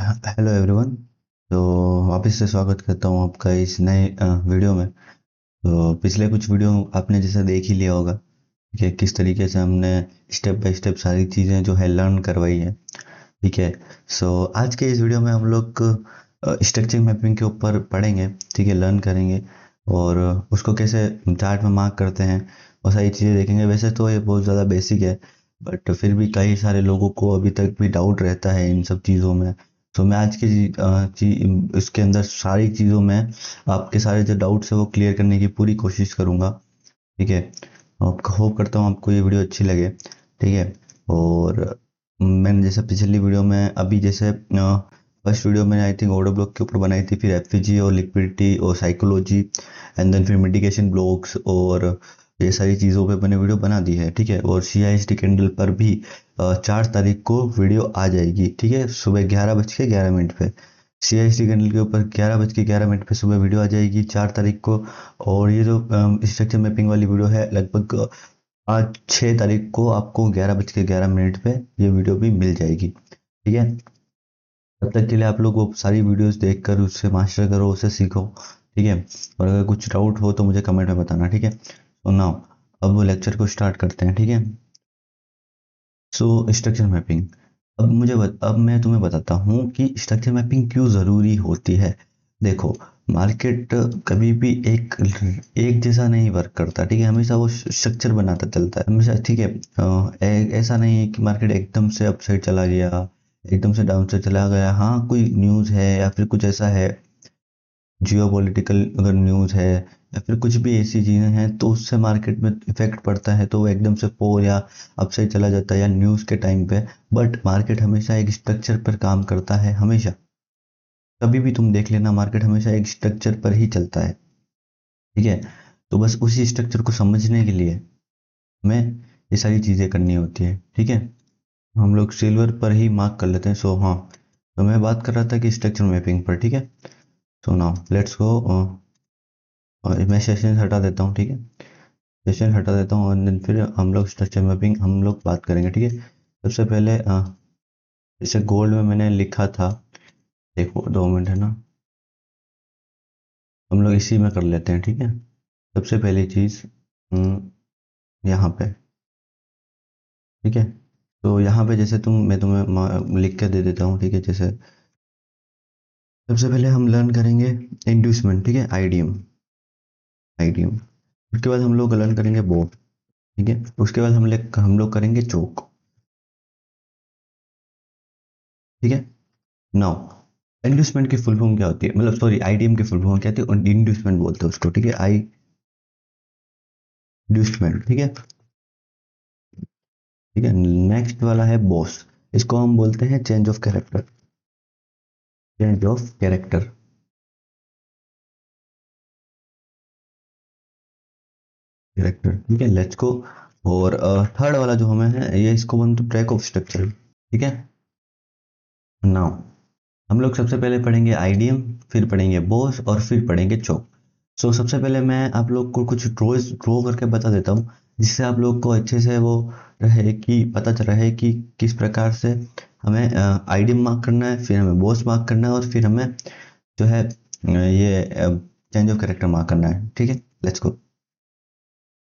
Hello everyone. तो वापस से स्वागत करता हूँ आपका इस नए वीडियो में। तो पिछले कुछ वीडियो आपने जैसे देख ही लिया होगा कि किस तरीके से हमने स्टेप बाय स्टेप सारी चीज़ें जो है लर्न करवाई है। ठीक है। सो आज के इस वीडियो में हम लोग स्ट्रक्चर मैपिंग के ऊपर पढ़ेंगे। ठीक है, लर्न करेंगे और उसको कैसे चार्ट में मार्क करते हैं और सारी चीज़ें देखेंगे। वैसे तो ये बहुत ज़्यादा बेसिक है, बट फिर भी कई सारे लोगों को अभी तक भी डाउट रहता है इन सब चीज़ों में। तो मैं आज की इसके अंदर सारी चीज़ों में आपके सारे जो डाउट्स है वो क्लियर करने की पूरी कोशिश करूँगा। ठीक है। आपका होप करता हूँ आपको ये वीडियो अच्छी लगे। ठीक है। और मैंने जैसे पिछली वीडियो में अभी जैसे फर्स्ट वीडियो मैंने आई थिंक ऑर्डर ब्लॉक के ऊपर बनाई थी, फिर एफपीजी और लिक्विडिटी और साइकोलॉजी एंड देन फिर मिटिगेशन ब्लॉक्स और ये सारी चीज़ों पे मैंने वीडियो बना दी है। ठीक है। और CISD कैंडल पर भी 4 तारीख को वीडियो आ जाएगी। ठीक है, सुबह 11:11 पे CISD कैंडल के ऊपर 11:11 पे सुबह वीडियो आ जाएगी 4 तारीख को। और ये जो स्ट्रक्चर मैपिंग वाली वीडियो है लगभग आज 6 तारीख को आपको 11:11 पे ये वीडियो भी मिल जाएगी। ठीक है। तब तक के लिए आप लोग वो सारी वीडियोस देखकर उससे मास्टर करो, उससे सीखो। ठीक है। और अगर कुछ डाउट हो तो मुझे कमेंट में बताना। ठीक है। तो नाउ अब वो लेक्चर को स्टार्ट करते हैं। ठीक है। So structure mapping. अब मैं तुम्हें बताता हूँ कि स्ट्रक्चर मैपिंग क्यों ज़रूरी होती है। देखो, मार्केट कभी भी एक एक जैसा नहीं वर्क करता। ठीक है, हमेशा वो स्ट्रक्चर बनाता चलता है हमेशा। ठीक है। ऐसा नहीं है कि मार्केट एकदम से अप साइड चला गया, एकदम से डाउन साइड चला गया। हाँ, कोई न्यूज़ है या फिर कुछ ऐसा है, जियोपॉलिटिकल अगर न्यूज़ है या फिर कुछ भी ऐसी चीज़ें हैं तो उससे मार्केट में इफेक्ट पड़ता है, तो वो एकदम से पो या अपसाइड चला जाता है या न्यूज़ के टाइम पे। बट मार्केट हमेशा एक स्ट्रक्चर पर काम करता है, हमेशा। कभी भी तुम देख लेना, मार्केट हमेशा एक स्ट्रक्चर पर ही चलता है। ठीक है। तो बस उसी स्ट्रक्चर को समझने के लिए हमें ये सारी चीज़ें करनी होती है। ठीक है। हम लोग सिल्वर पर ही मार्क कर लेते हैं। सो हाँ, तो मैं बात कर रहा था कि स्ट्रक्चर मैपिंग पर। ठीक है। So now let's go. और मैं सेशन हटा देता हूँ। ठीक है, सेशन हटा देता हूँ और then फिर हम लोग स्ट्रक्चर मैपिंग हम लोग बात करेंगे। ठीक है। सबसे पहले जैसे गोल्ड में मैंने लिखा था, देखो 2 मिनट है ना, हम लोग इसी में कर लेते हैं। ठीक है। सबसे पहली चीज़ यहाँ पे। ठीक है। तो यहाँ पे जैसे मैं तुम्हें लिख के दे देता हूँ। ठीक है। जैसे सबसे पहले हम लर्न करेंगे इंड्यूसमेंट। ठीक है, आईडीएम। आईडीएम उसके बाद हम लोग लर्न करेंगे बोट। ठीक है। उसके बाद हम लोग करेंगे चोक। ठीक है। नाउ इंड्यूसमेंट की फुल फॉर्म क्या होती है, मतलब सॉरी आईडीएम की फुल फॉर्म क्या होती है, इंड्यूसमेंट बोलते हैं उसको। ठीक है, आई इंड्यूसमेंट। ठीक है। ठीक है। नेक्स्ट वाला है बॉस। इसको हम बोलते हैं change of character. Change of character. Character. ठीक है, लेट्स गो। और थर्ड वाला जो हमें है, ये इसको बोलते हैं ट्रैक ऑफ स्ट्रक्चर। ठीक है। नाउ हम लोग सबसे पहले पढ़ेंगे आईडीएम, फिर पढ़ेंगे बॉस और फिर पढ़ेंगे चौक। सो सबसे पहले मैं आप लोग को कुछ ड्रॉ करके बता देता हूँ, जिससे आप लोग को अच्छे से वो रहे कि पता चल रहा है कि किस प्रकार से हमें आईडीएम मार्क करना है, फिर हमें बॉस मार्क करना है और फिर हमें जो है ये चेंज ऑफ कैरेक्टर मार्क करना है। ठीक है, लेट्स गो।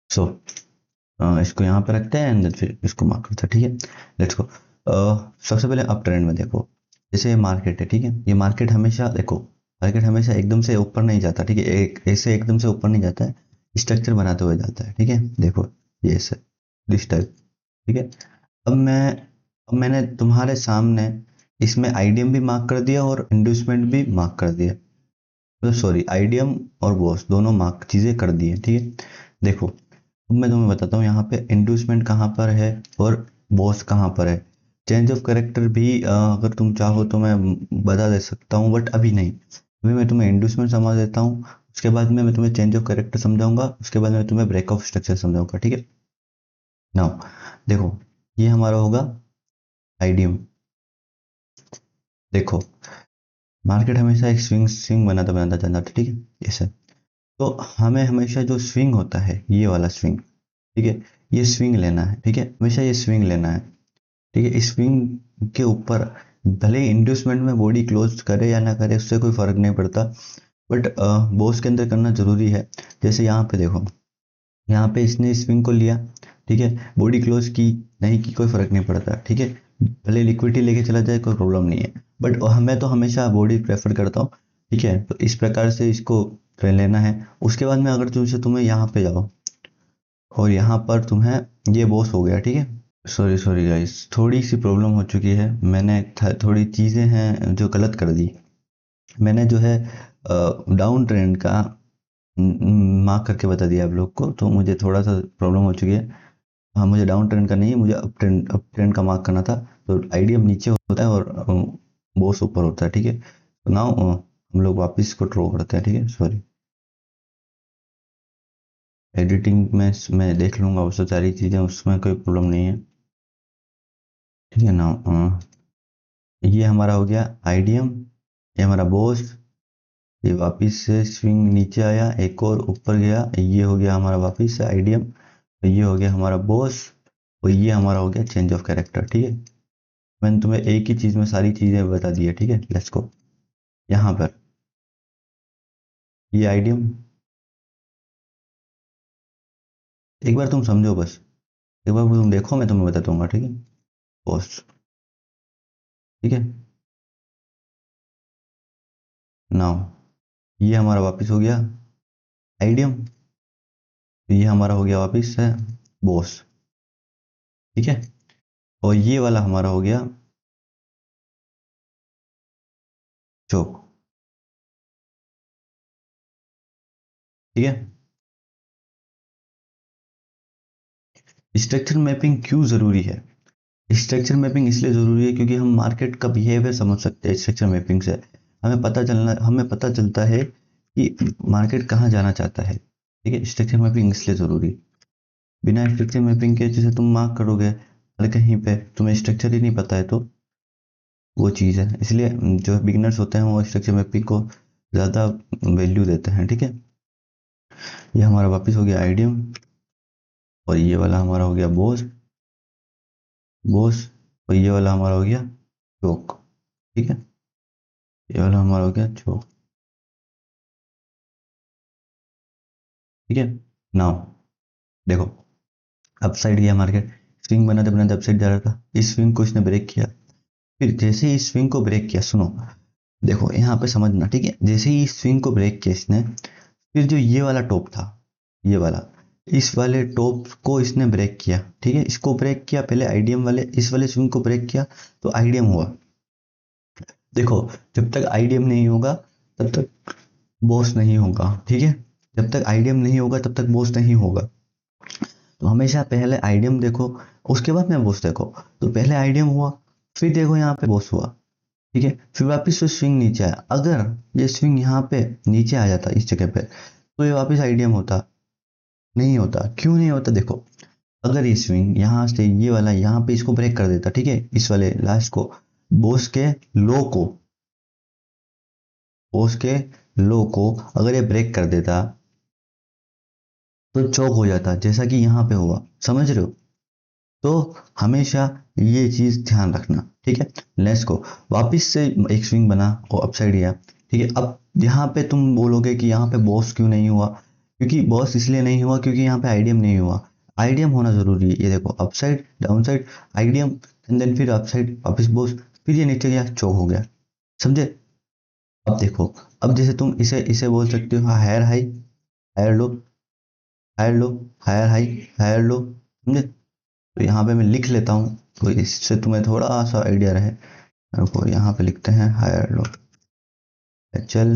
सो इसको यहाँ पे रखते हैं एंड फिर इसको मार्क करते हैं। ठीक है, लेट्स गो। सबसे पहले अप ट्रेंड में देखो, जैसे ये मार्केट है। ठीक है, ये मार्केट हमेशा देखो, मार्केट हमेशा एकदम से ऊपर नहीं जाता। ठीक है, एक ऐसे एकदम से ऊपर नहीं जाता है, स्ट्रक्चर बनाते हुए जाता है। ठीक है, देखो ये ऐसे दिस टाइप। ठीक है। अब मैंने तुम्हारे सामने इसमें आईडीएम भी मार्क कर दिया और इंड्यूसमेंट भी मार्क कर दिया, तो सॉरी आईडीएम और बॉस दोनों मार्क चीज़ें कर दी है। ठीक है, देखो अब मैं तुम्हें बताता हूँ यहाँ पे इंड्यूसमेंट कहाँ पर है और बॉस कहाँ पर है। चेंज ऑफ कैरेक्टर भी अगर तुम चाहो तो मैं बता दे सकता हूँ, बट अभी नहीं। अभी मैं तुम्हें इंड्यूसमेंट समझा देता हूँ, उसके बाद में मैं तुम्हें चेंज ऑफ कैरेक्टर समझाऊंगा, उसके बाद मैं तुम्हें ब्रेक ऑफ स्ट्रक्चर समझाऊंगा। ठीक है। नाउ देखो, ये हमारा होगा आईडीएम। देखो, मार्केट हमेशा एक स्विंग स्विंग बनाता बनाता चलता था। ठीक है, ऐसे। तो हमें हमेशा जो स्विंग होता है, ये वाला स्विंग। ठीक है, ये स्विंग लेना है। ठीक है, हमेशा ये स्विंग लेना है। ठीक है, इस स्विंग के ऊपर भले ही इंड्यूसमेंट में बॉडी क्लोज करे या ना करे उससे कोई फर्क नहीं पड़ता, बट बोस के अंदर करना जरूरी है। जैसे यहाँ पे देखो, यहाँ पे इसने स्विंग को लिया, ठीक है, बॉडी क्लोज की नहीं की कोई फर्क नहीं पड़ता, ठीक है, भले लिक्विडिटी लेके चला जाए कोई प्रॉब्लम नहीं है, बट मैं तो हमेशा बॉडी प्रेफर करता हूँ। ठीक है, तो इस प्रकार से इसको लेना है। उसके बाद में अगर तुम्हें यहाँ पे जाओ और यहाँ पर तुम्हें ये बॉस हो गया, ठीक है। सॉरी सॉरी गाइस, थोड़ी सी प्रॉब्लम हो चुकी है, मैंने थोड़ी चीज़ें हैं जो गलत कर दी। मैंने जो है डाउन ट्रेंड का मार्क करके बता दिया आप लोग को, तो मुझे थोड़ा सा प्रॉब्लम हो चुकी है। हाँ, मुझे डाउन ट्रेंड का नहीं है, मुझे अप ट्रेंड का मार्क करना था। तो आईडीएम नीचे होता है और बॉस ऊपर होता है, ठीक है। तो नाउ हम लोग वापस इसको ड्रॉ करते हैं, ठीक है। सॉरी, एडिटिंग में मैं देख लूँगा वो सारी चीज़ें, उसमें कोई प्रॉब्लम नहीं है, ठीक है। नाउ ये हमारा हो गया आईडीएम, ये हमारा बॉस, ये वापस से स्विंग नीचे आया, एक और ऊपर गया, ये हो गया हमारा वापस से आईडीएम, तो ये हो गया हमारा बॉस, और ये हमारा हो गया चेंज ऑफ कैरेक्टर, ठीक है। मैंने तुम्हें एक ही चीज में सारी चीजें बता दी है, ठीक है। Let's go. यहाँ पर ये आईडीएम, एक बार तुम समझो बस, एक बार तुम देखो, मैं तुम्हें बता दूंगा, ठीक है। बॉस, ठीक है। नाउ ये हमारा वापस हो गया आईडीएम, ये हमारा हो गया वापस से बॉस, ठीक है। और ये वाला हमारा हो गया चोक, ठीक है। स्ट्रक्चर मैपिंग क्यों जरूरी है? स्ट्रक्चर मैपिंग इसलिए जरूरी है क्योंकि हम मार्केट का बिहेवियर समझ सकते हैं स्ट्रक्चर मैपिंग से। हमें पता चलता है कि मार्केट कहाँ जाना चाहता है, ठीक है। स्ट्रक्चर मैपिंग इसलिए जरूरी, बिना स्ट्रक्चर मैपिंग के जैसे तुम मार्क करोगे और कहीं पे तुम्हें स्ट्रक्चर ही नहीं पता है, तो वो चीज़ है। इसलिए जो बिगिनर्स होते हैं वो स्ट्रक्चर मैपिंग को ज़्यादा वैल्यू देते हैं, ठीक है। ये हमारा वापस हो गया आइडियम, और ये वाला हमारा हो गया बॉस, बॉस, और ये वाला हमारा हो गया चोक, ठीक है। ये वाला हमारा हो गया चोक, ठीक है। नाउ देखो, अप साइड गया मार्केट, स्विंग बनाते बनाते अप साइड जा रहा था, इस स्विंग को इसने ब्रेक किया। फिर जैसे ही इस स्विंग को ब्रेक किया, सुनो, देखो यहाँ पे समझना, ठीक है। जैसे ही इस स्विंग को ब्रेक किया इसने, फिर जो ये वाला टॉप था, ये वाला, इस वाले टॉप को इसने ब्रेक किया, ठीक है। इसको ब्रेक किया पहले आईडीएम वाले, इस वाले स्विंग को ब्रेक किया तो आईडीएम हुआ। देखो, जब तक आईडीएम नहीं होगा तब तक बॉस नहीं होगा, ठीक है। जब तक आईडीएम नहीं होगा तब तक बॉस नहीं होगा। तो हमेशा पहले आईडीएम देखो, उसके बाद में बॉस देखो। तो पहले आईडीएम हुआ, फिर देखो यहाँ पे बॉस हुआ, ठीक है। फिर वापस से स्विंग नीचे आया, अगर ये स्विंग यहाँ पे नीचे आ जाता इस जगह पे, तो ये वापस आईडीएम होता, नहीं होता। क्यों नहीं होता? देखो, अगर ये स्विंग यहाँ से ये वाला यहाँ पे इसको ब्रेक कर देता, ठीक है, इस वाले लास्ट को, बोस के लो को, बोस के लो को अगर ये ब्रेक कर देता तो चौक हो जाता, जैसा कि यहाँ पे हुआ, समझ रहे हो। तो हमेशा ये चीज ध्यान रखना, ठीक है। लेट्स को वापिस से एक स्विंग बना और अपसाइड गया, ठीक है। अब यहाँ पे तुम बोलोगे कि यहाँ पे बॉस क्यों नहीं हुआ, क्योंकि बॉस इसलिए नहीं हुआ क्योंकि यहाँ पे आईडीएम नहीं हुआ। आईडीएम होना जरूरी है, ये देखो, upside down side IDM, and then फिर अपसाइड वापिस बॉस, फिर ये नीचे गया, चौक हो गया, समझे। अब देखो, अब जैसे तुम इसे इसे बोल सकते हो higher high, higher low, higher low, higher high, higher low, समझे। तो यहाँ पे मैं लिख लेता हूँ तो इससे तुम्हें थोड़ा सा आइडिया रहे। रुको, यहाँ पे लिखते हैं हायर लो, चल,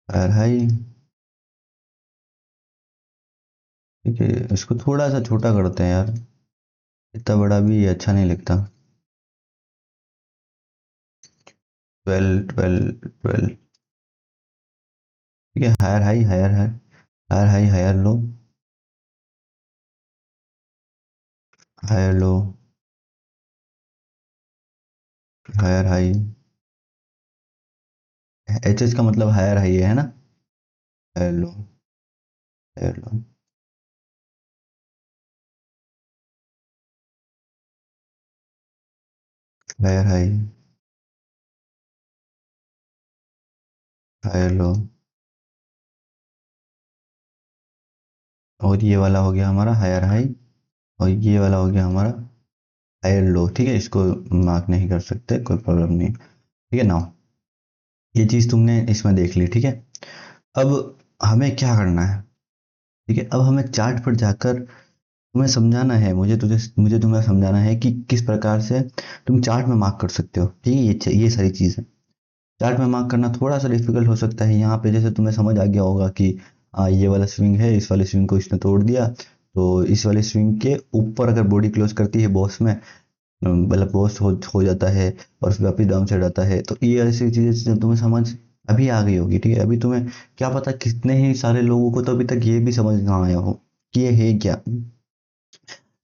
हायर हाई, ठीक है। इसको थोड़ा सा छोटा करते हैं यार, इतना बड़ा भी अच्छा नहीं लगता। 12 12 12, ठीक है। Higher high, higher high, higher high, higher low, higher low, higher high, H H का मतलब हायर हाई है ना, higher low, higher low, higher high, higher low, और ये वाला हो गया हमारा हायर हाई, और ये वाला हो गया हमारा हायर लो। ठीक है, इसको मार्क नहीं कर सकते, कोई प्रॉब्लम नहीं। ठीक है ना, ये चीज़ तुमने इसमें देख ली। ठीक है, अब हमें क्या करना है? ठीक है, अब हमें चार्ट पर जाकर तुम्हें समझाना है, मुझे तुम्हें समझाना है कि किस प्रकार से तुम चार्ट में मार्क कर सकते हो। ठीक है, ये सारी चीज़ है। चार्ट में मार्क करना थोड़ा सा डिफिकल्ट हो सकता है। यहाँ पे जैसे तुम्हें समझ आ गया होगा कि ये वाला स्विंग है, इस वाले स्विंग को इसने तोड़ दिया, तो इस वाले स्विंग के ऊपर अगर बॉडी क्लोज करती है बॉस में, मतलब बॉस हो जाता है, और फिर वापिस डाउन साइड आता है। तो ये ऐसी चीजें तुम्हें समझ अभी आ गई होगी। ठीक है, अभी तुम्हें क्या पता कितने ही सारे लोगों को तो अभी तक ये भी समझ ना आया हो कि ये है क्या।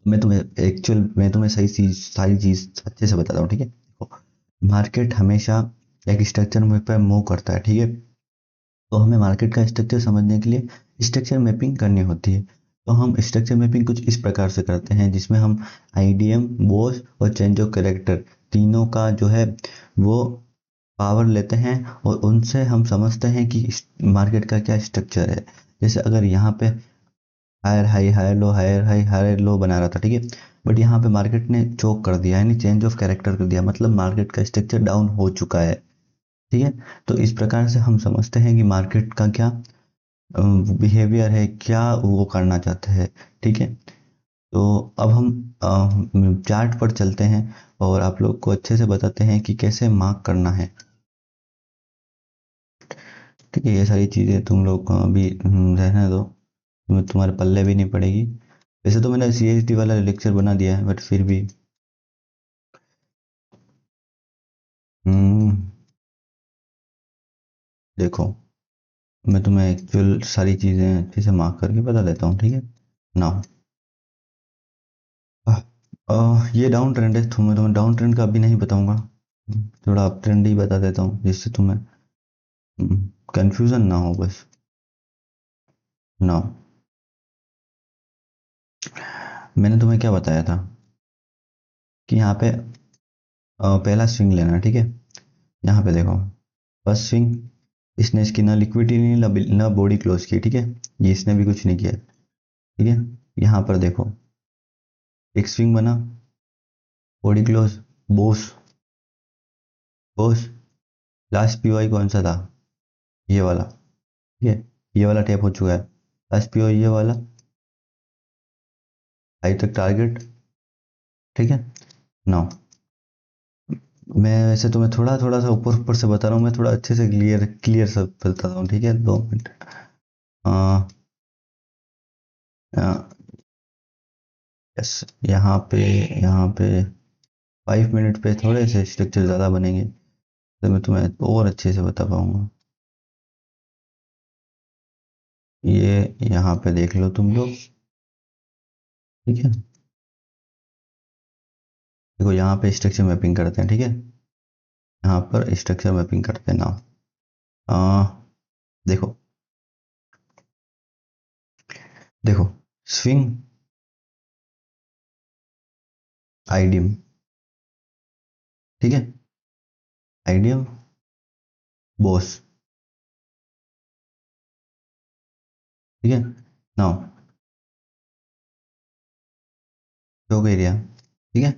मैं तुम्हें सही चीज सारी चीज अच्छे से बताता हूँ। ठीक है, देखो, मार्केट हमेशा एक स्ट्रक्चर में पे मूव करता है। ठीक है, तो हमें मार्केट का स्ट्रक्चर समझने के लिए स्ट्रक्चर मैपिंग करनी होती है। तो हम स्ट्रक्चर मैपिंग कुछ इस प्रकार से करते हैं, जिसमें हम आईडीएम, बोस और चेंज ऑफ कैरेक्टर, तीनों का जो है वो पावर लेते हैं, और उनसे हम समझते हैं कि मार्केट का क्या स्ट्रक्चर है। जैसे अगर यहाँ पे higher high, higher low, higher high, higher low बना रहा था, ठीक है, बट यहाँ पे मार्केट ने चोक कर दिया, यानी चेंज ऑफ कैरेक्टर कर दिया, मतलब मार्केट का स्ट्रक्चर डाउन हो चुका है। ठीक है, तो इस प्रकार से हम समझते हैं कि मार्केट का क्या बिहेवियर है, क्या वो करना चाहते हैं। ठीक है, तो अब हम चार्ट पर चलते हैं, और आप लोग को अच्छे से बताते हैं कि कैसे मार्क करना है। ठीक है, ये सारी चीज़ें तुम लोग को अभी रहने दो, तुम्हारे पल्ले भी नहीं पड़ेगी। वैसे तो मैंने सीएचडी वाला लेक्चर बना दिया है, बट फिर भी हम्म, देखो, मैं तुम्हें एक्चुअल सारी चीज़ें अच्छे से मार्क करके बता देता हूँ। ठीक है ना, ये डाउन ट्रेंड है, तुम्हें डाउन ट्रेंड का अभी नहीं बताऊंगा, थोड़ा अप ट्रेंड ही बता देता हूँ, जिससे तुम्हें कंफ्यूजन ना हो बस। ना, मैंने तुम्हें क्या बताया था कि यहाँ पे पहला स्विंग लेना है। ठीक है, यहाँ पे देखो, फर्स्ट स्विंग, इसने इसकी ना लिक्विडिटी नहीं, ना बॉडी क्लोज की। ठीक है, ये इसने भी कुछ नहीं किया। ठीक है, यहाँ पर देखो, एक स्विंग बना, body close, Bose, Bose, last POI कौन सा था? ये वाला। ठीक है, ये वाला टैप हो चुका है, लास्ट पीओआई ये वाला, आई तक टारगेट। ठीक है ना, मैं वैसे तुम्हें थोड़ा थोड़ा सा ऊपर ऊपर से बता रहा हूँ, मैं थोड़ा अच्छे से क्लियर क्लियर सब बता रहा हूँ। ठीक है, 2 मिनट। आ, यस, यहाँ पे 5 मिनट पे थोड़े से स्ट्रक्चर ज़्यादा बनेंगे, तो मैं तुम्हें और अच्छे से बता पाऊंगा। ये यहाँ पे देख लो तुम लोग। ठीक है, देखो, यहाँ पे स्ट्रक्चर मैपिंग करते हैं। ठीक है, यहाँ पर स्ट्रक्चर मैपिंग करते हैं ना। आ, देखो, देखो, स्विंग, आईडीएम। ठीक है, आईडीएम, बॉस। ठीक है, नाउ चौक एरिया। ठीक है,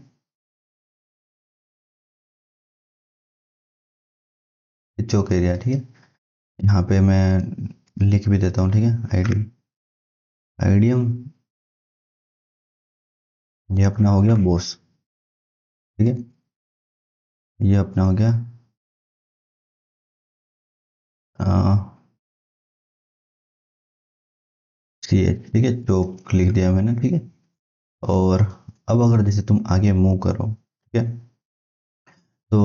ये चौक एरिया। ठीक है, यहाँ पे मैं लिख भी देता हूँ। ठीक है, आईडीएम, आईडीएम, ये अपना हो गया बॉस। ठीक है, ये अपना हो गया सी एच। ठीक है, चौक लिख दिया मैंने। ठीक है, और अब अगर जैसे तुम आगे मूव करो, ठीक है, तो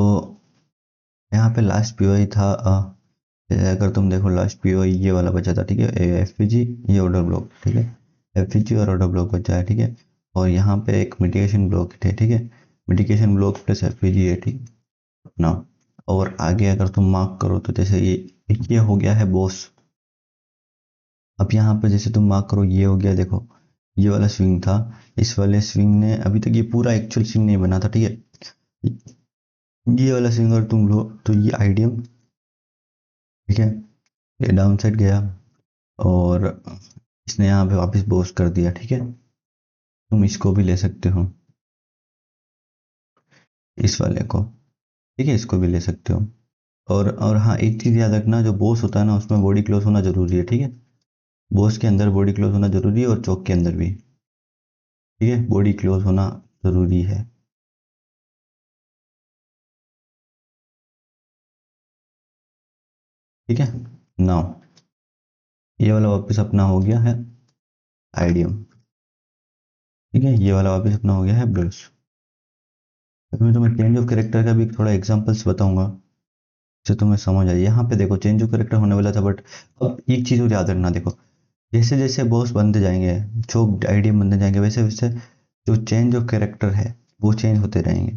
यहाँ पे लास्ट पीओई था, जैसे अगर तुम देखो, लास्ट पीओई ये वाला बचा था। ठीक है, एफपीजी, ये ऑर्डर ब्लॉक। ठीक है, एफपीजी और ऑर्डर ब्लॉक बचा है। ठीक है, और यहाँ पे एक मिटिगेशन ब्लॉक है। ठीक है, मिटिगेशन ब्लॉक प्लस एफपीजी है। ठीक ना, और आगे अगर तुम मार्क करो, तो जैसे ये हो गया है बॉस। अब यहाँ पे जैसे तुम मार्क करो, ये हो गया, देखो, ये वाला स्विंग था, इस वाले स्विंग ने अभी तक ये पूरा एक्चुअल स्विंग नहीं बना था। ठीक है, ये वाला स्विंग अगर तुम लो तो ये आइडियम, ठीक है, ये डाउन साइड गया और इसने यहाँ पे वापस बोस कर दिया, ठीक है। तुम इसको भी ले सकते हो, इस वाले को, ठीक है, इसको भी ले सकते हो। और हाँ, एक चीज़ याद रखना, जो बोस होता है ना उसमें बॉडी क्लोज होना जरूरी है, ठीक है। बोस के अंदर बॉडी क्लोज होना जरूरी है और चौक के अंदर भी, ठीक है, बॉडी क्लोज होना जरूरी है। ठीक है। नाउ ये वाला वापस अपना हो गया है आइडियम, ठीक है, ये वाला वापस अपना हो गया है ब्रश। अब मैं तुम्हें चेंज ऑफ कैरेक्टर का भी थोड़ा एग्जांपल्स बताऊंगा, जिससे तुम्हें समझ आए। यहाँ पे देखो चेंज ऑफ कैरेक्टर होने वाला था, बट अब एक चीज और याद रखना, देखो जैसे जैसे बॉस बनते जाएंगे, जो आइडियम बनते जाएंगे, वैसे वैसे जो चेंज ऑफ कैरेक्टर है वो चेंज होते रहेंगे,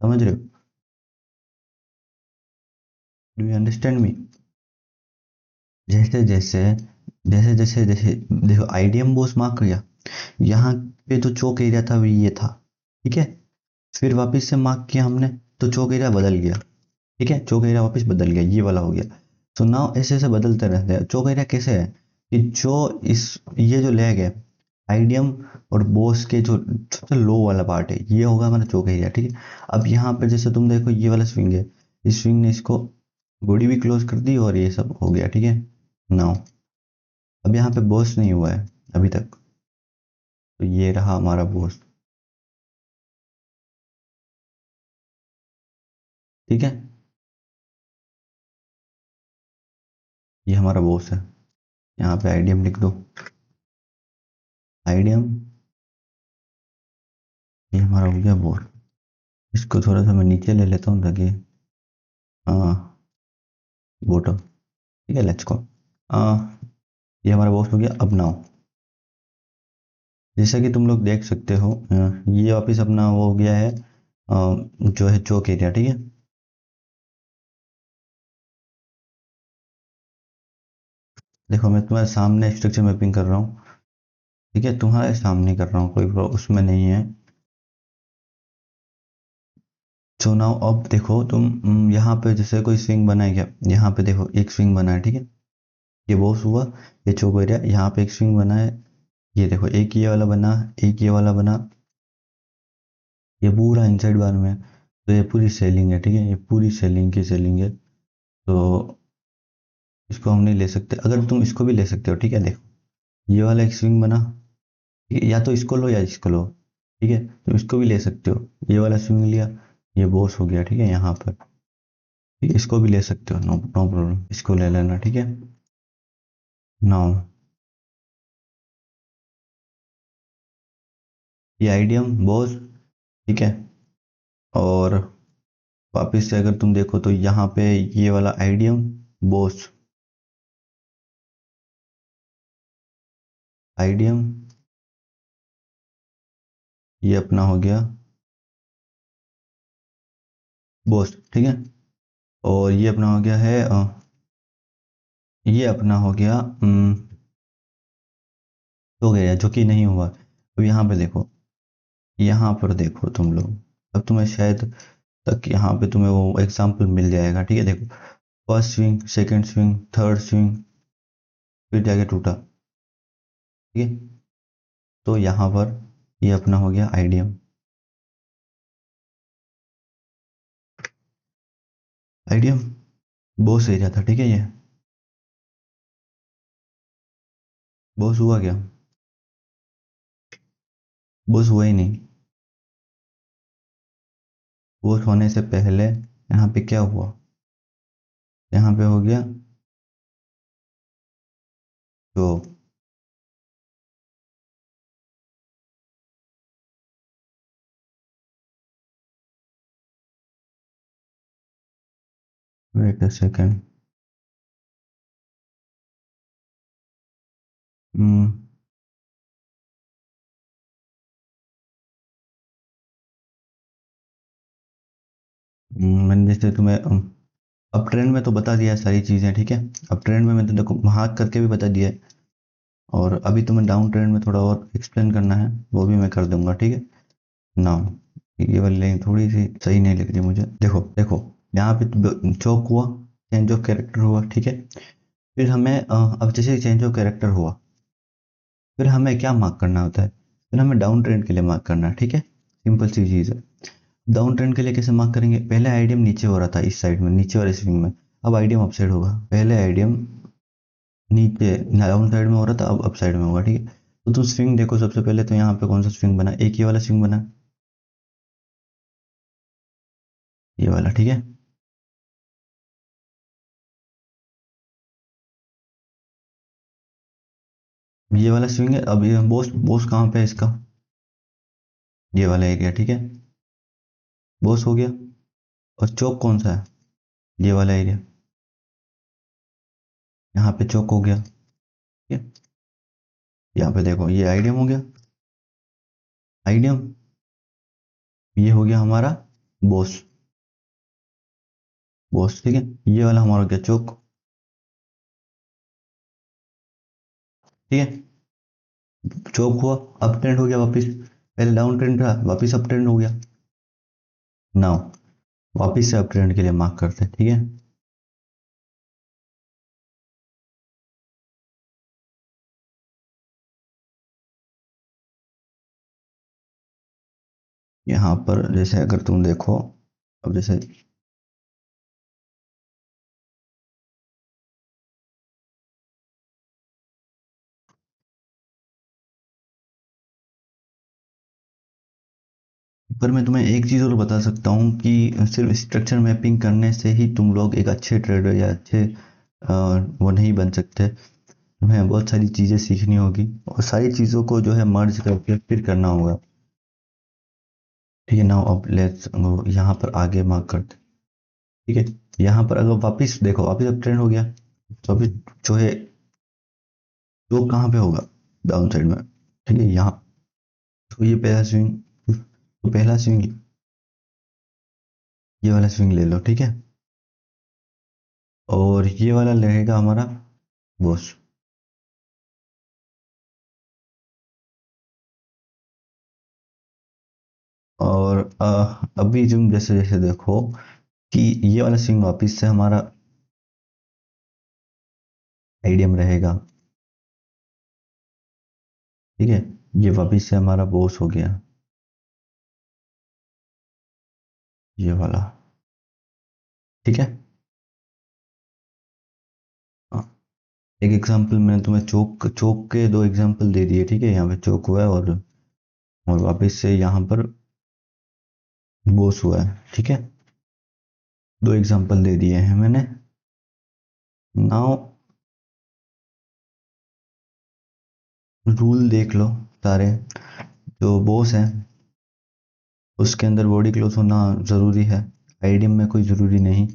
समझ रहे हो? Do you understand me? जैसे जैसे जैसे देखो आइडियम बॉस मार्क किया, यहाँ पे जो चौक एरिया था वो ये था, ठीक है। फिर वापस से मार्क किया हमने, तो चौक एरिया बदल गया, ठीक है, चौक एरिया वापस बदल गया, ये वाला हो गया। तो नाउ ऐसे ऐसे बदलते रहते हैं। चौक एरिया कैसे है कि जो इस ये जो लेग है आइडियम और बोस के जो सबसे लो वाला पार्ट है, ये होगा हमारा चौक एरिया, ठीक है। अब यहाँ पे जैसे तुम देखो ये वाला स्विंग है, इस स्विंग ने इसको बॉडी भी क्लोज कर दी और ये सब हो गया, ठीक है। नाउ अब यहाँ पे बॉस नहीं हुआ है अभी तक, तो ये रहा हमारा बॉस, ठीक है, ये हमारा बॉस है। यहाँ पे आइडियम लिख दो, आइडियम, ये हमारा हो गया बॉस। इसको थोड़ा सा मैं नीचे ले लेता हूँ ताकि, हाँ, बॉटम, ठीक है, लेट्स गो। ये हमारा बॉस हो गया। अब नाउ जैसा कि तुम लोग देख सकते हो, ये वापस अपना वो हो गया है, जो है चौक एरिया, ठीक है। देखो मैं तुम्हारे सामने स्ट्रक्चर मैपिंग कर रहा हूँ, ठीक है, तुम्हारे सामने कर रहा हूँ, कोई उसमें नहीं है। सो नाउ अब देखो तुम, यहाँ पे जैसे कोई स्विंग बनाया गया, यहाँ पे देखो एक स्विंग बना है, ठीक है, ये बॉस हुआ, ये चौक एरिया, यहाँ पे एक स्विंग बना है, ये देखो एक ये वाला बना, एक ये वाला बना, ये पूरा इनसाइड बार में, तो ये पूरी सेलिंग है, ठीक है, ये पूरी सेलिंग की सेलिंग है। तो इसको हम नहीं ले सकते, अगर तुम इसको भी ले सकते हो, ठीक है, देखो ये वाला एक स्विंग बना, ठीक है, या तो इसको लो या इसको लो, ठीक है, तुम इसको भी ले सकते हो, ये वाला स्विंग लिया, ये बॉस हो गया, ठीक है, यहाँ पर, ठीक है, इसको भी ले सकते हो, नो नो प्रॉब्लम, इसको ले लेना, ठीक है। नाउ ये आइडियम बॉस, ठीक है, और वापिस से अगर तुम देखो तो यहाँ पे ये वाला आइडियम बॉस, आइडियम, ये अपना हो गया बॉस, ठीक है, और ये अपना हो गया है, ये अपना हो गया, हो गया जो कि नहीं हुआ। अब यहाँ पे देखो, यहाँ पर देखो तुम लोग, अब तुम्हें शायद तक यहाँ पे तुम्हें वो एग्जाम्पल मिल जाएगा, ठीक है, देखो first swing, second swing, third swing, फिर जाके टूटा, ठीक है। तो यहाँ पर ये अपना हो गया आइडियम, आइडियम बॉस एरिया था, ठीक है, ये बॉस हुआ क्या? बॉस हुआ ही नहीं। बॉस होने से पहले यहाँ पे क्या हुआ, यहाँ पे हो गया तो, वेट अ सेकेंड, मैंने जैसे तुम्हें अप ट्रेंड में तो बता दिया है सारी चीज़ें, ठीक है, अप ट्रेंड में मैंने देखो हाथ करके भी बता दिया है, और अभी तुम्हें डाउन ट्रेंड में थोड़ा और एक्सप्लेन करना है, वो भी मैं कर दूंगा, ठीक है। नाउ ये वाली लाइन थोड़ी सी सही नहीं लग रही मुझे। देखो देखो, यहाँ पे चौक हुआ, चेंज ऑफ कैरेक्टर हुआ, ठीक है। फिर हमें अब जैसे चेंज ऑफ कैरेक्टर हुआ, फिर हमें क्या मार्क करना होता है, फिर हमें डाउन ट्रेंड के लिए मार्क करना है, ठीक है। सिंपल सी चीज़ है। डाउन ट्रेंड के लिए कैसे मार्क करेंगे, पहले आईडीएम नीचे हो रहा था इस साइड में, नीचे वाले स्विंग में, अब आईडीएम अप साइड होगा। पहले आईडीएम नीचे डाउन साइड में हो रहा था, अब अप साइड में होगा, ठीक है। तो तुम स्विंग देखो, सबसे पहले तो यहाँ पे कौन सा स्विंग बना, एक ही वाला स्विंग बना, ये वाला, ठीक है। ये वाला स्विंग है। अब ये बोस बोस कहाँ पे है इसका, ये वाला एरिया, ठीक है। बोस हो गया। और चौक कौन सा है, ये वाला एरिया, यहाँ पे चौक हो गया, ठीक है। यहाँ पे देखो ये आइडियम हो गया, आइडियम, ये हो गया हमारा बोस, बोस, ठीक है। ये वाला हमारा हो गया चौक, ठीक है। चौक हुआ, अप ट्रेंड हो गया वापस, पहले डाउन ट्रेंड था, वापस अप ट्रेंड हो गया। नाउ वापस से अप ट्रेंड के लिए मार्क करते हैं, ठीक है। यहाँ पर जैसे अगर तुम देखो, अब जैसे पर मैं तुम्हें एक चीज़ और बता सकता हूँ कि सिर्फ स्ट्रक्चर मैपिंग करने से ही तुम लोग एक अच्छे ट्रेडर या अच्छे वो नहीं बन सकते। तुम्हें बहुत सारी चीज़ें सीखनी होगी और सारी चीज़ों को जो है मर्ज करके फिर करना होगा, ठीक है। नाउ अब लेट्स यहाँ पर आगे मार्क करते हैं, ठीक है। यहाँ पर अगर वापस देखो, वापस अब ट्रेंड हो गया, तो अभी जो है वो कहाँ पे होगा, डाउन साइड में, ठीक है। यहाँ तो ये पहला स्विंग, तो पहला स्विंग ये वाला स्विंग ले लो, ठीक है। और ये वाला रहेगा हमारा बॉस। और अभी तुम जैसे जैसे देखो कि ये वाला स्विंग वापस से हमारा आइडियम रहेगा, ठीक है। ये वापस से हमारा बॉस हो गया, ये वाला, ठीक है। हाँ, एक एग्जांपल मैंने तुम्हें चौक चौक के दो एग्जांपल दे दिए, ठीक है। यहाँ पे चौक हुआ है और वापस से यहाँ पर बॉस हुआ है, ठीक है। दो एग्जांपल दे दिए हैं मैंने। नाउ रूल देख लो सारे, जो बॉस है उसके अंदर बॉडी क्लोज होना ज़रूरी है, आईडीएम में कोई ज़रूरी नहीं।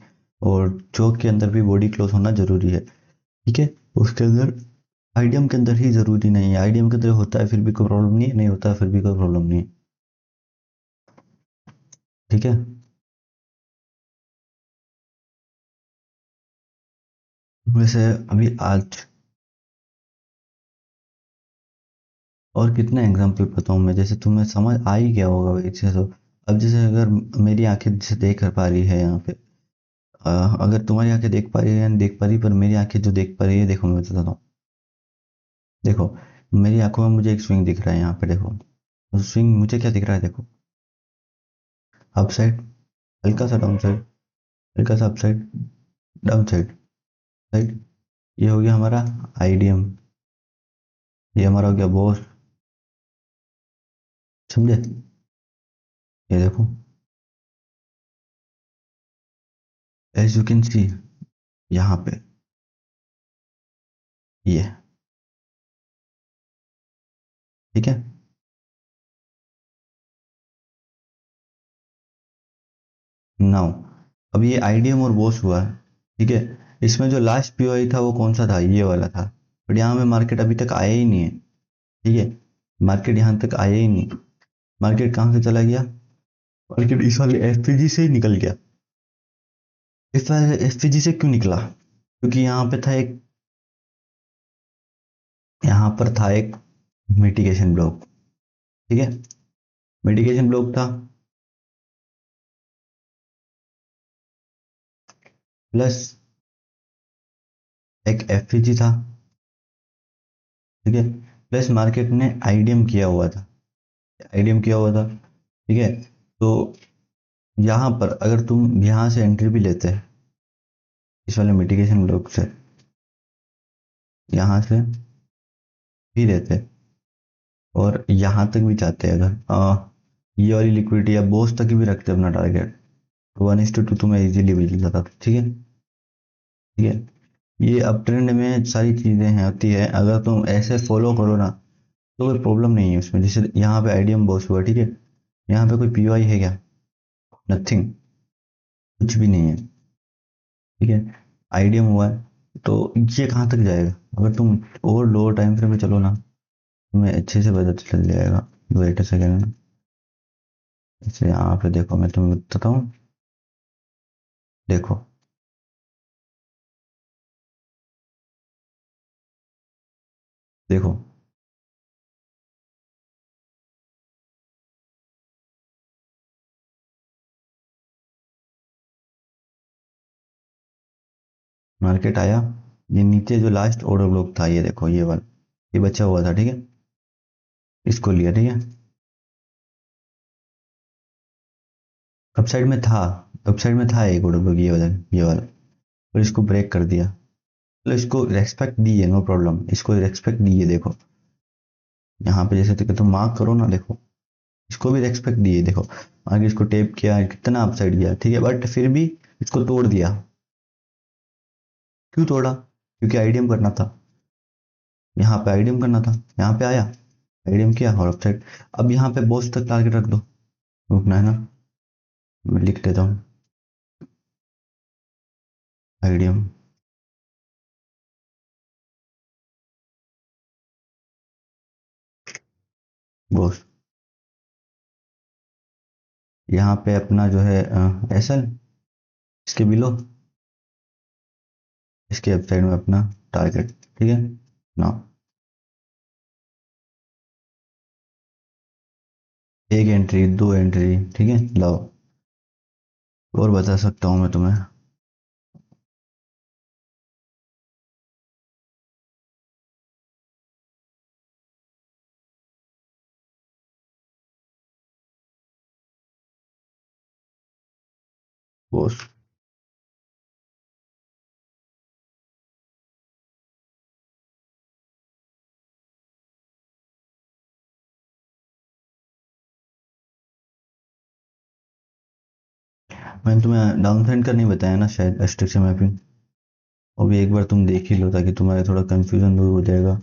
और चौक के अंदर भी बॉडी क्लोज होना ज़रूरी है, ठीक है। उसके अंदर आईडीएम के अंदर ही ज़रूरी नहीं है, आईडीएम के अंदर होता है फिर भी कोई प्रॉब्लम नहीं है, नहीं होता है फिर भी कोई प्रॉब्लम नहीं है, ठीक है। वैसे अभी आज और कितने एग्जाम्पल बताऊँ मैं, जैसे तुम्हें समझ आ ही गया होगा वैसे तो। अब जैसे अगर मेरी आंखें जैसे देख कर पा रही है यहाँ पे, अगर तुम्हारी आंखें देख पा रही है या नहीं देख पा रही, पर मेरी आंखें जो देख पा रही है, देखो मैं बताता हूँ। देखो मेरी आंखों में मुझे एक स्विंग दिख रहा है यहाँ पे, देखो उस स्विंग मुझे क्या दिख रहा है, देखो अप साइड, हल्का सा डाउन साइड, हल्का सा up side, down side, right. ये हो गया हमारा आईडीएम, ये हमारा हो गया बॉस, समझे। ये देखो, एज यू कैन सी, यहाँ पे ये, ठीक है। नाउ अब ये आईडीएम और बॉस हुआ है, ठीक है। इसमें जो लास्ट पीओआई था वो कौन सा था, ये वाला था। बट यहाँ में मार्केट अभी तक आया ही नहीं है, ठीक है। मार्केट यहाँ तक आया ही नहीं, मार्केट कहाँ से चला गया, मार्केट इस वाले एफपीजी से ही निकल गया। इस वाले एफपीजी से क्यों निकला, क्योंकि यहाँ पे था एक, यहाँ पर था एक मिटिगेशन ब्लॉक, ठीक है। मिटिगेशन ब्लॉक था, प्लस एक एफपीजी था, ठीक है, प्लस मार्केट ने आईडीएम किया हुआ था, आईडीएम किया हुआ था, ठीक है। तो यहाँ पर अगर तुम यहाँ से एंट्री भी लेते हैं इस वाले मिटिगेशन ब्लॉक से, यहाँ से भी लेते हैं और यहाँ तक भी जाते हैं, अगर ये वाली लिक्विडिटी या बोस तक भी रखते हैं अपना टारगेट, तो 1:2 तुम्हें इजीली मिल जाता था, ठीक है, ठीक है। ये अप ट्रेंड में सारी चीजें हैं होती है, अगर तुम ऐसे फॉलो करो ना तो कोई प्रॉब्लम नहीं है उसमें। जैसे यहाँ पे आईडीएम बॉस हुआ, ठीक है, यहाँ पे कोई पीवाई है क्या? नथिंग, कुछ भी नहीं है, ठीक है। आईडीएम हुआ है तो ये कहाँ तक जाएगा? अगर तुम और लोअर टाइम फ्रेम में चलो ना, तुम्हें अच्छे से पता चल जाएगा। वेट अ सेकेंड, जैसे यहाँ पे देखो, मैं तुम्हें बताता हूँ, देखो, देखो, मार्केट आया, ये नीचे जो लास्ट ऑर्डर ब्लॉक था, ये देखो, ये वाला, ये बचा हुआ था, ठीक है, इसको लिया, ठीक है, अपसाइड में था, अपसाइड में था एक ऑर्डर ब्लॉक, ये वाला, और इसको ब्रेक कर दिया, मतलब इसको रेस्पेक्ट दी है, नो प्रॉब्लम, इसको रेस्पेक्ट दी है, देखो यहाँ पे जैसे तुम मार्क करो ना, देखो इसको भी रेस्पेक्ट दी है, देखो आगे इसको टेप किया, कितना अपसाइड गया, ठीक है, बट फिर भी इसको तोड़ दिया। क्यों तोड़ा? क्योंकि आईडीएम करना था, यहाँ पे आईडीएम करना था, यहाँ पे आया, आईडीएम किया और अपसाइड। अब यहाँ पे बॉस तक टारगेट रख दो, रुकना है ना, मैं लिख देता हूँ, आईडीएम बॉस, यहाँ पे अपना जो है एसएल, इसके बिलो, इसके वेबसाइट में अपना टारगेट, ठीक है ना। एक एंट्री, दो एंट्री, ठीक है, लाओ, और बता सकता हूँ मैं तुम्हें, बॉस, मैंने तुम्हें डाउन साइड का नहीं बताया ना शायद, स्ट्रक्चर मैपिंग, वो भी एक बार तुम देख ही लो ताकि तुम्हारे थोड़ा कंफ्यूजन दूर हो जाएगा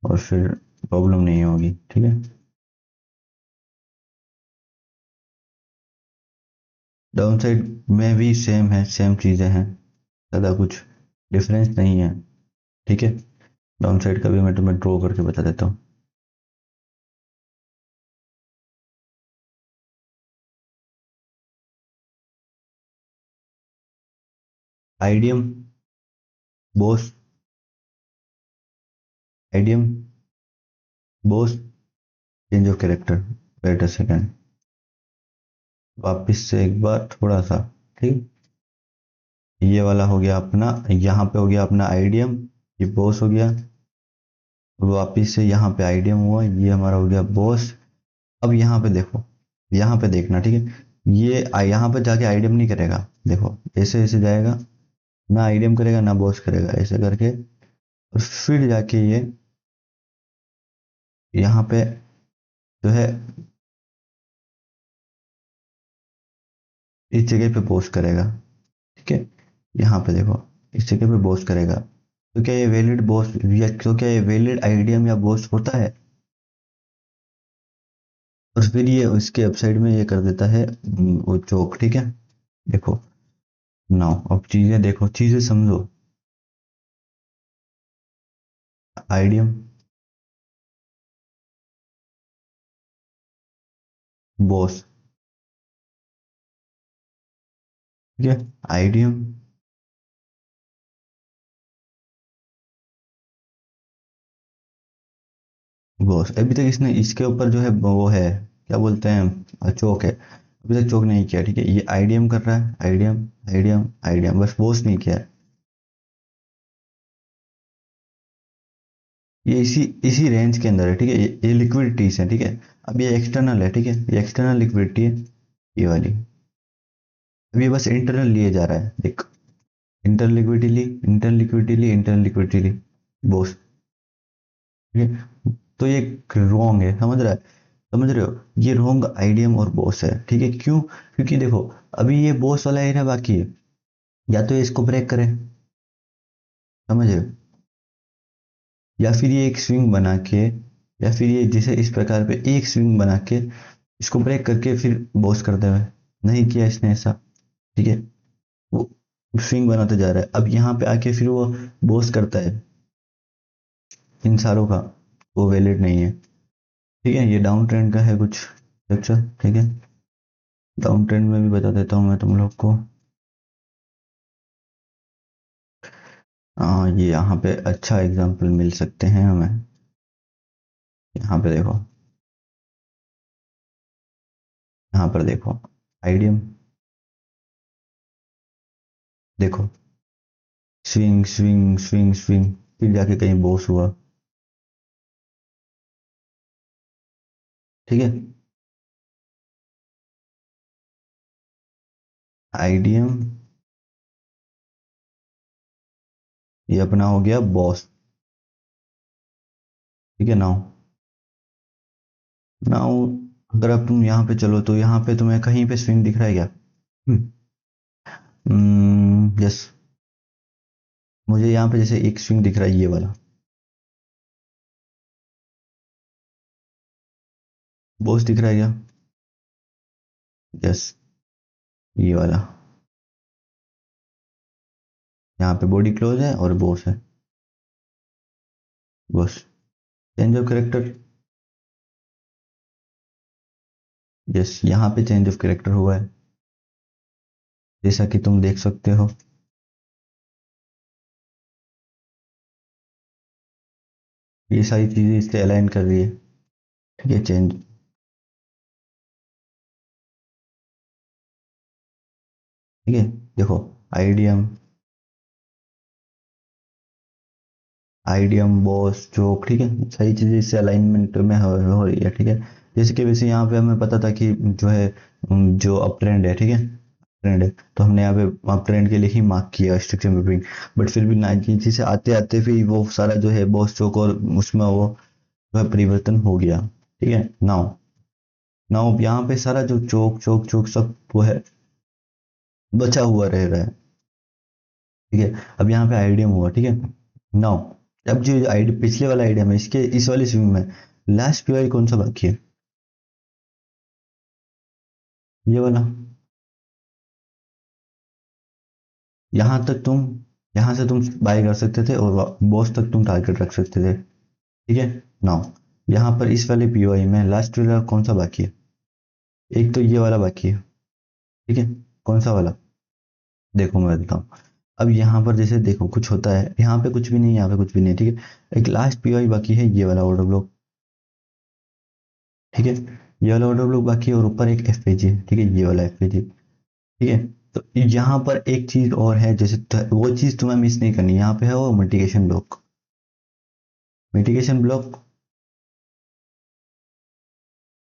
और फिर प्रॉब्लम नहीं होगी, ठीक है। डाउन साइड में भी सेम है, सेम चीज़ें हैं, ज़्यादा कुछ डिफरेंस नहीं है, ठीक है। डाउन साइड का भी मैं तुम्हें ड्रॉ करके बता देता हूँ। IDM boss, IDM boss, change of character, wait a second, वापिस से एक बार थोड़ा सा, ठीक, ये वाला हो गया अपना, यहाँ पे हो गया अपना आईडीएम, ये बॉस हो गया, वापिस से यहाँ पे आईडीएम हुआ, ये हमारा हो गया बॉस। अब यहाँ पे देखो, यहाँ पे देखना, ठीक है, ये यहाँ पे जाके आईडीएम नहीं करेगा, देखो ऐसे ऐसे जाएगा, ना आईडीएम करेगा ना बॉस करेगा, ऐसे करके, और फिर जाके ये यहाँ पे जो है इस जगह पे बॉस करेगा, ठीक है, यहाँ पे देखो इस जगह पे बॉस करेगा, तो क्या ये वैलिड बॉस, या तो क्या ये वैलिड आईडीएम या बॉस होता है? और फिर ये उसके वेबसाइट में ये कर देता है वो चौक, ठीक है, देखो नाउ, अब चीजें देखो, चीजें समझो, आईडीएम बॉस, ठीक है, आईडीएम बॉस, अभी तक इसने इसके ऊपर जो है वो है, क्या बोलते हैं, चौक है। अभी तक चोक नहीं किया, ठीक है। ये आईडीएम कर रहा है, आईडीएम आईडीएम आईडीएम, बस बोस नहीं किया है। ये इसी इसी रेंज के अंदर है, ठीक है। ये लिक्विडिटीज है, ठीक है। अब ये एक्सटर्नल है, ठीक है, ये एक्सटर्नल लिक्विडिटी है ये वाली। अब ये बस इंटरनल लिए जा रहा है, देख। इंटरनल लिक्विडिटी ली, इंटरनल लिक्विडिटी ली, इंटरनल लिक्विडिटी ली, बोस, ठीक है। तो ये रॉन्ग है, समझ रहा है, समझ रहे हो। ये रॉन्ग आईडीएम और बोस है, ठीक है। क्यों? क्योंकि देखो, अभी ये बोस वाला एरिया बाकी है, या तो ये इसको ब्रेक करे, समझ रहे हो, या फिर ये एक स्विंग बना के, या फिर ये जैसे इस प्रकार पे एक स्विंग बना के इसको ब्रेक करके फिर बॉस कर देवे। नहीं किया इसने ऐसा, ठीक है। वो स्विंग बनाते जा रहा है, अब यहाँ पे आके फिर वो बॉस करता है इन सारों का, वो वैलिड नहीं है, ठीक है। ये डाउन ट्रेंड का है कुछ स्ट्रक्चर, ठीक है। डाउन ट्रेंड में भी बता देता हूँ मैं तुम लोग को। ये यहाँ पे अच्छा एग्जाम्पल मिल सकते हैं हमें। यहाँ पे देखो, यहाँ पर देखो, आईडीएम, देखो, स्विंग स्विंग स्विंग स्विंग, फिर जाके कहीं बॉस हुआ, ठीक है। आईडीएम, ये अपना हो गया बॉस, ठीक है। नाउ, नाउ अगर अब तुम यहाँ पे चलो तो यहाँ पे तुम्हें कहीं पे स्विंग दिख रहा है क्या? यस, मुझे यहाँ पे जैसे एक स्विंग दिख रहा है, ये वाला बॉस दिख रहा है क्या? यस, ये वाला, यहाँ पे बॉडी क्लोज है और बॉस है, boss. Change of character, yes, यहाँ पे चेंज ऑफ करेक्टर हुआ है, जैसा कि तुम देख सकते हो। ये सारी चीजें इससे अलाइन कर रही है, ठीक है। चेंज, ठीक है। देखो, आईडीएम, आईडीएम बॉस चोक, ठीक है, सारी चीजें इससे अलाइनमेंट में हो रही है, ठीक है। जैसे कि वैसे यहाँ पे हमें पता था कि जो है जो अप ट्रेंड है, ठीक है, ट्रेंड है, तो हमने यहाँ पे अप ट्रेंड के लिए ही मार्क किया स्ट्रक्चर मैपिंग। बट फिर भी नीचे से आते आते फिर वो सारा जो है बॉस चोक और उसमें वो जो है परिवर्तन हो गया, ठीक है। नाउ, नाउ यहाँ पे सारा जो चोक चोक चोक सब वो है बचा हुआ रह रहा है, ठीक है। अब यहाँ पे आईडीएम हुआ, ठीक है। नाउ, अब जो आईडी पिछले वाला आईडीएम है, इसके इस वाली स्विंग में लास्ट पीआई कौन सा बाकी है? ये वाला। यहाँ तक तुम, यहाँ से तुम बाय कर सकते थे और बॉस तक तुम टारगेट रख सकते थे, ठीक है। नाउ, यहाँ पर इस वाले पीओआई में लास्ट वाला कौन सा बाकी है? एक तो ये वाला बाकी है, ठीक है। कौन सा वाला? देखो मैं बताता हूँ। अब यहाँ पर जैसे देखो कुछ होता है, यहाँ पे कुछ भी नहीं, यहाँ पे कुछ भी नहीं, ठीक है। एक लास्ट पीओआई बाकी है, ये वाला ऑर्डर ब्लॉक, ठीक है। ये वाला ऑर्डर ब्लॉक बाकी है और ऊपर एक एफएजी है, ठीक है, ये वाला एफएजी, ठीक है। तो यहाँ पर एक चीज और है, जैसे वो चीज तुम्हें मिस नहीं करनी, यहाँ पे है वो mitigation block, mitigation block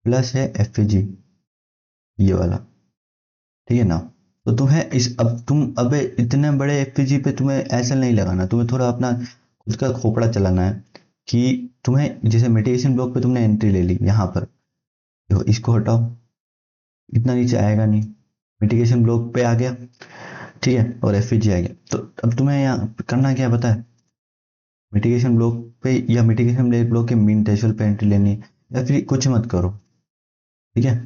plus है एफएजी, ये वाला, ठीक है ना। तो तुम्हें इस, अब तुम अबे इतने बड़े एफपीजी पे तुम्हें ऐसा नहीं लगाना, तुम्हें थोड़ा अपना खुद का खोपड़ा चलाना है कि तुम्हें जैसे मिटिगेशन ब्लॉक पे तुमने एंट्री ले ली, यहाँ पर देखो, इसको हटाओ, इतना नीचे आएगा नहीं, मिटिगेशन ब्लॉक पे आ गया, ठीक है, और एफपीजी आ गया। तो अब तुम्हें यहाँ करना क्या है पता है? मिटिगेशन ब्लॉक पे या मिटिगेशन ब्लॉक के मीन थ्रेशोल्ड पे एंट्री लेनी है, या फिर कुछ मत करो, ठीक है,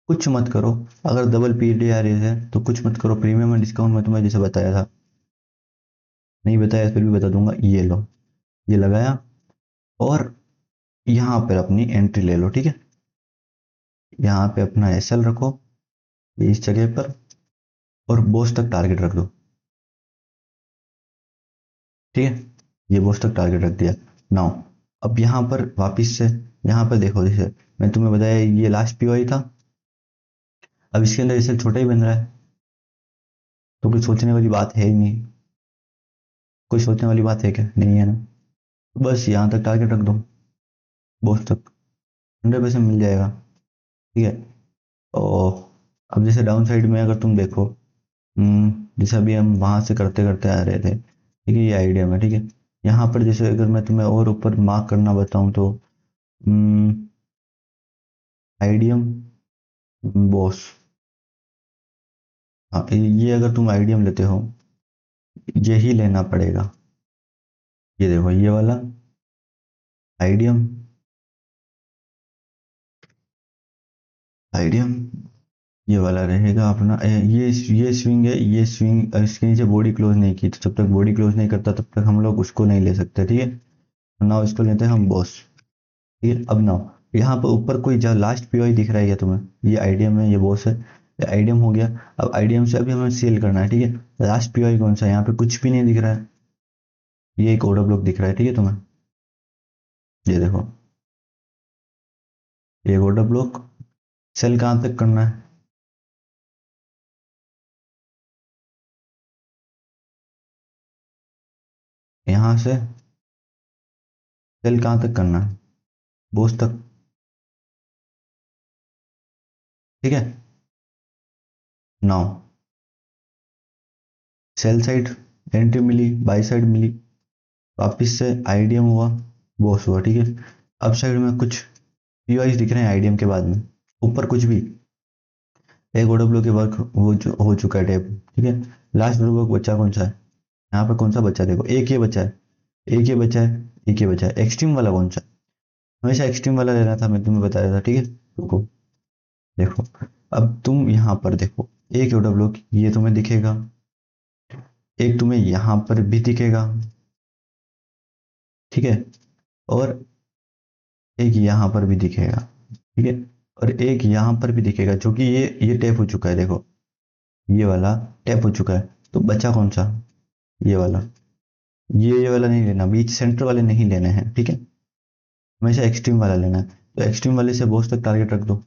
कुछ मत करो। अगर डबल पीडी आ रही है तो कुछ मत करो, प्रीमियम एंड डिस्काउंट में तुम्हें जैसे बताया था, नहीं बताया फिर भी बता दूंगा, ये लो, ये लगाया, और यहाँ पर अपनी एंट्री ले लो, ठीक है। यहाँ पे अपना एसएल रखो इस जगह पर, और बॉस तक टारगेट रख दो, ठीक है। ये बॉस तक टारगेट रख दिया। नाउ, अब यहाँ पर वापिस से यहाँ पर देखो, जैसे मैं तुम्हें बताया ये लास्ट पीओआई था, अब इसके अंदर इससे छोटा ही बन रहा है, तो कोई सोचने वाली बात है ही नहीं। कोई सोचने वाली बात है क्या? नहीं है ना। बस यहाँ तक टारगेट रख दो, बॉस तक 100% मिल जाएगा। ठीक है। और अब जैसे डाउन साइड में अगर तुम देखो, जैसे अभी हम वहां से करते करते आ रहे थे, ठीक है, ये आइडिया में, ठीक है। यहाँ पर जैसे अगर मैं तुम्हें और ऊपर मार्क करना बताऊं तो आइडियम बॉस, हाँ, ये अगर तुम आइडियम लेते हो, यही लेना पड़ेगा। ये देखो ये वाला आइडियम, आइडियम ये वाला रहेगा अपना। ये स्विंग है, ये स्विंग इसके नीचे बॉडी क्लोज नहीं की, तो जब तक बॉडी क्लोज नहीं करता तब तक हम लोग उसको नहीं ले सकते, ठीक है। नाउ इसको लेते हैं हम बॉस। ठीक है। अब नाउ यहाँ पर ऊपर कोई जो लास्ट पीओआई दिख रहा है क्या तुम्हें? ये आइडियम है, ये बॉस है, ये आइडियम हो गया। अब आइडियम से अभी हमें सेल करना है, ठीक है। लास्ट पीओआई कौन सा है? यहाँ पे कुछ भी नहीं दिख रहा है, ये एक ऑर्डर ब्लॉक दिख रहा है, ठीक है तुम्हें। ये देखो, ये ऑर्डर ब्लॉक सेल कहाँ तक करना है? यहाँ से सेल कहाँ तक करना है? बॉस तक, ठीक है। नाउ सेल साइड एंट्री मिली, बाई साइड मिली, वापिस से आइडियम हुआ, बॉस हुआ, ठीक है। अब साइड में कुछ पीओआई दिख रहे हैं आइडियम के बाद में, ऊपर कुछ भी, एक ओडब्ल्यू के वर्क हो चुका है टैप, ठीक है। लास्ट वर्क बच्चा कौन सा है? यहाँ पे कौन सा बच्चा? देखो एक ये बच्चा है, एक ये बच्चा है, एक ये बच्चा है। एक्सट्रीम वाला कौन सा? हमेशा एक्सट्रीम वाला लेना था, मैं तुम्हें बताया था, ठीक है। रुको, देखो, अब तुम यहाँ पर देखो, एक ओडब्ल्यू ये तुम्हें दिखेगा, एक तुम्हें यहाँ पर भी दिखेगा, ठीक है, और एक यहाँ पर भी दिखेगा, ठीक है, और एक यहाँ पर भी दिखेगा, जो कि ये टैप हो चुका है, देखो ये वाला टैप हो चुका है। तो बचा कौन सा? ये वाला। ये वाला नहीं लेना, बीच सेंटर वाले नहीं लेने हैं, ठीक है। हमेशा एक्सट्रीम वाला लेना है, तो एक्सट्रीम वाले से बॉस तक टारगेट रख दो।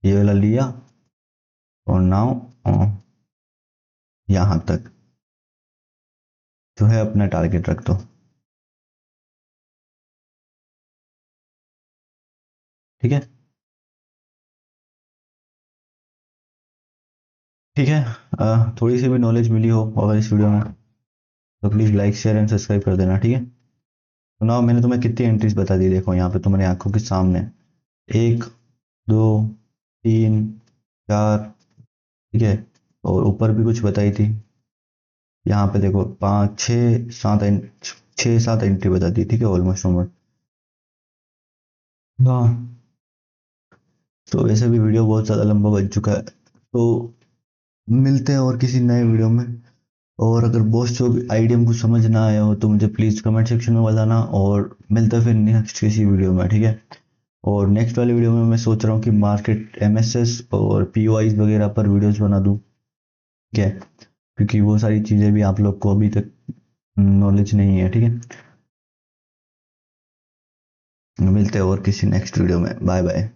ये वाला लिया, और नाउ यहाँ तक जो है अपना टारगेट रख दो, ठीक है। ठीक है। थोड़ी सी भी नॉलेज मिली हो अगर इस वीडियो में, तो please like share and subscribe कर देना, ठीक है। तो नाउ मैंने तुम्हें कितनी एंट्रीज बता दी, देखो यहाँ पे तुम्हारी आंखों के सामने, एक, दो, तीन, चार, ठीक है, और ऊपर भी कुछ बताई थी। यहाँ पे देखो पाँच, छः, सात, छः सात एंट्री बता दी, ठीक है, ऑलमोस्ट ऑलमोस्ट। हाँ, तो वैसे भी वीडियो बहुत ज़्यादा लंबा बन चुका है, तो मिलते हैं और किसी नए वीडियो में। और अगर बॉस जो आइडिया कुछ समझ ना आया हो तो मुझे प्लीज़ कमेंट सेक्शन में बताना, और मिलते हैं फिर नेक्स्ट किसी वीडियो में, ठीक है। और नेक्स्ट वाली वीडियो में मैं सोच रहा हूँ कि मार्केट एमएसएस और पीओआईज वगैरह पर वीडियोस बना दूँ, ठीक है, क्योंकि वो सारी चीज़ें भी आप लोग को अभी तक नॉलेज नहीं है, ठीक है। मिलते हैं और किसी नेक्स्ट वीडियो में, बाय बाय।